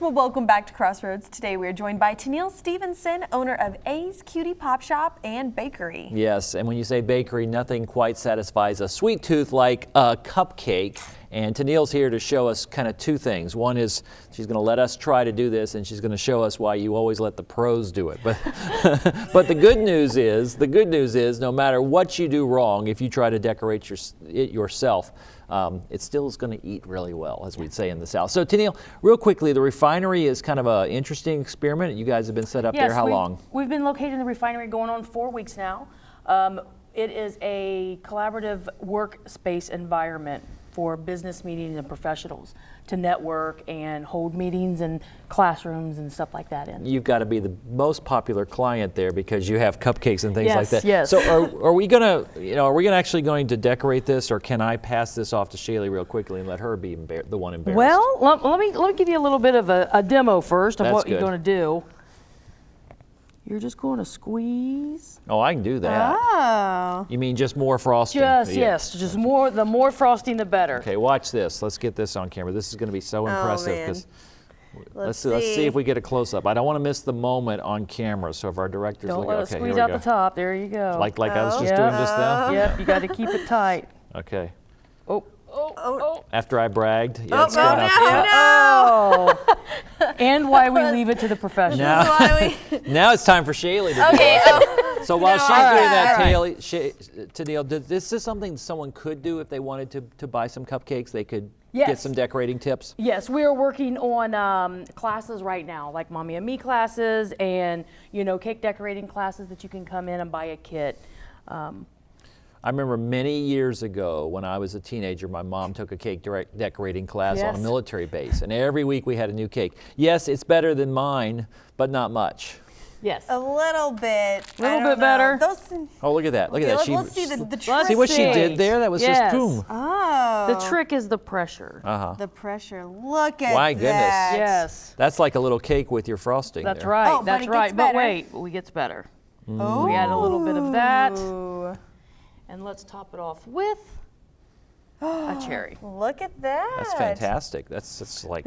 Well, welcome back to Crossroads. Today we are joined by Tennille Stevenson, owner of A's Cutie Pop Shop and Bakery. Yes, and when you say bakery, nothing quite satisfies a sweet tooth like a cupcake. And Tennille's here to show us kind of two things. One is she's going to let us try to do this, and she's going to show us why you always let the pros do it. But, but the good news is, no matter what you do wrong, if you try to decorate it yourself, it still is going to eat really well, as we'd say in the South. So Tennille, real quickly, the refinery is kind of an interesting experiment. You guys have been set up there how long? We've been located in the refinery going on 4 weeks now. It is a collaborative workspace environment for business meetings and professionals to network and hold meetings and classrooms and stuff like that in. You've got to be the most popular client there because you have cupcakes and things like that. Yes. So are we gonna, actually going to decorate this, or can I pass this off to Shaylee real quickly and let her be the one embarrassed? Well, let me give you a little bit of a demo first of what you're going to do. You're just going to squeeze. Oh, I can do that. Oh. You mean just more frosting? Yes, just more. The more frosting, the better. Okay, watch this. Let's get this on camera. This is going to be so impressive because let's see if we get a close up. I don't want to miss the moment on camera. So if our director's Don't looking, let it squeeze out the top. There you go. Like I was just doing just now. Yep, you got to keep it tight. Okay. Oh. After I bragged, it's going out the top. And why we leave it to the professionals. Now it's time for Shaylee to do it. So while she's doing that, Tennille, is this something someone could do if they wanted to buy some cupcakes? They could get some decorating tips? Yes, we are working on classes right now, like Mommy and Me classes and, cake decorating classes that you can come in and buy a kit. I remember many years ago when I was a teenager, my mom took a cake decorating class on a military base, and every week we had a new cake. Yes, it's better than mine, but not much. Yes. A little bit. A little bit better. Oh, look at that. Look at that. Let's see the trick. See what she did there? That was just boom. Oh. The trick is the pressure. The pressure. Look at My goodness. that. Yes. That's like a little cake with your frosting That's there. right. Oh, That's right. But wait, it gets better. Oh. We add a little bit of that. And let's top it off with a cherry. Look at that. That's fantastic. That's like,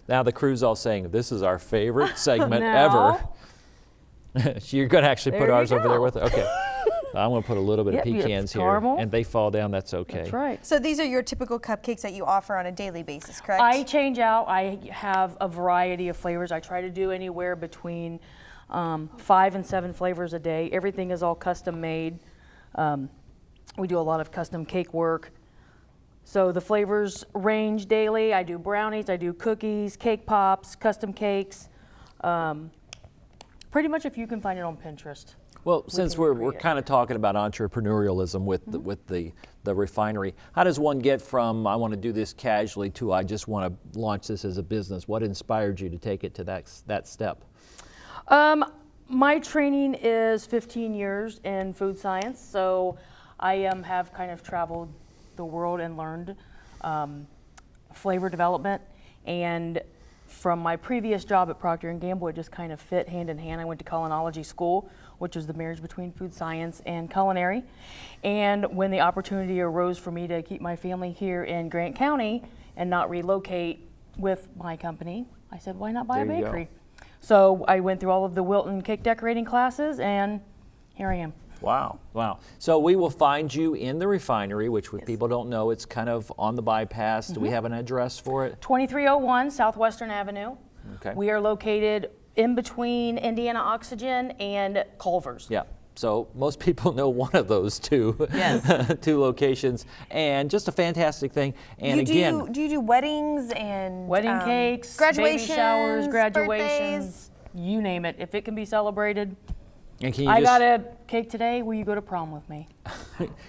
now the crew's all saying, this is our favorite segment ever. You're going to actually put ours over there with it? Okay. I'm going to put a little bit of pecans here. Caramel. And they fall down, that's okay. That's right. So these are your typical cupcakes that you offer on a daily basis, correct? I change out. I have a variety of flavors. I try to do anywhere between 5 and 7 flavors a day. Everything is all custom made. We do a lot of custom cake work. So the flavors range daily. I do brownies, I do cookies, cake pops, custom cakes. Pretty much if you can find it on Pinterest. Well, since we're kind of talking about entrepreneurialism with the refinery, how does one get from I want to do this casually to I just want to launch this as a business? What inspired you to take it to that step? My training is 15 years in food science, so I have kind of traveled the world and learned flavor development. And from my previous job at Procter & Gamble, it just kind of fit hand in hand. I went to culinology school, which was the marriage between food science and culinary. And when the opportunity arose for me to keep my family here in Grant County and not relocate with my company, I said, why not buy a bakery? So I went through all of the Wilton cake decorating classes, and here I am. Wow, wow. So we will find you in the refinery, which people don't know, it's kind of on the bypass. Do we have an address for it? 2301 Southwestern Avenue. Okay. We are located in between Indiana Oxygen and Culver's. Yeah. So most people know one of those two, two locations, and just a fantastic thing. And do you do weddings and wedding cakes, graduations, baby showers, graduations, birthdays? You name it. If it can be celebrated. And can you I got a cake today. Will you go to prom with me?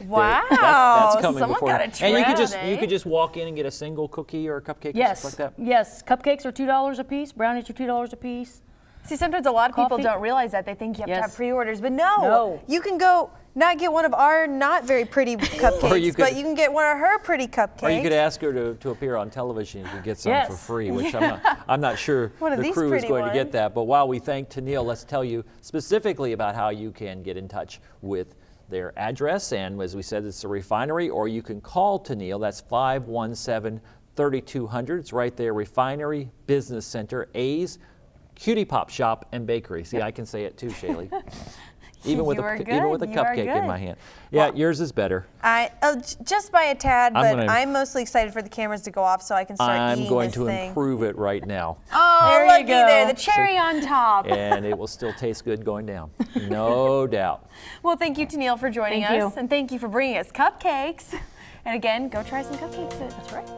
Wow, that's coming someone before. got a trend, And you could just walk in and get a single cookie or a cupcake or something like that. Yes, cupcakes are $2 a piece. Brownies are $2 a piece. See, sometimes a lot of people don't realize that. They think you have to have pre-orders, but no. You can go not get one of our not very pretty cupcakes, but you can get one of her pretty cupcakes. Or you could ask her to appear on television. You could get some for free, which I'm not sure the crew is going to get that. But while we thank Tennille, let's tell you specifically about how you can get in touch with their address. And as we said, it's a refinery, or you can call Tennille. That's 517 3200. It's right there, Refinery Business Center, A's Cutie Pop Shop and Bakery. See, I can say it too, Shaylee. Even with a cupcake in my hand. Yeah, well, yours is better. Just by a tad, but I'm mostly excited for the cameras to go off so I can start eating this thing. I'm going to improve it right now. Oh, looky there, the cherry on top. And it will still taste good going down, no doubt. Well, thank you, Tennille, for joining us, and thank you for bringing us cupcakes. And again, go try some cupcakes. That's right.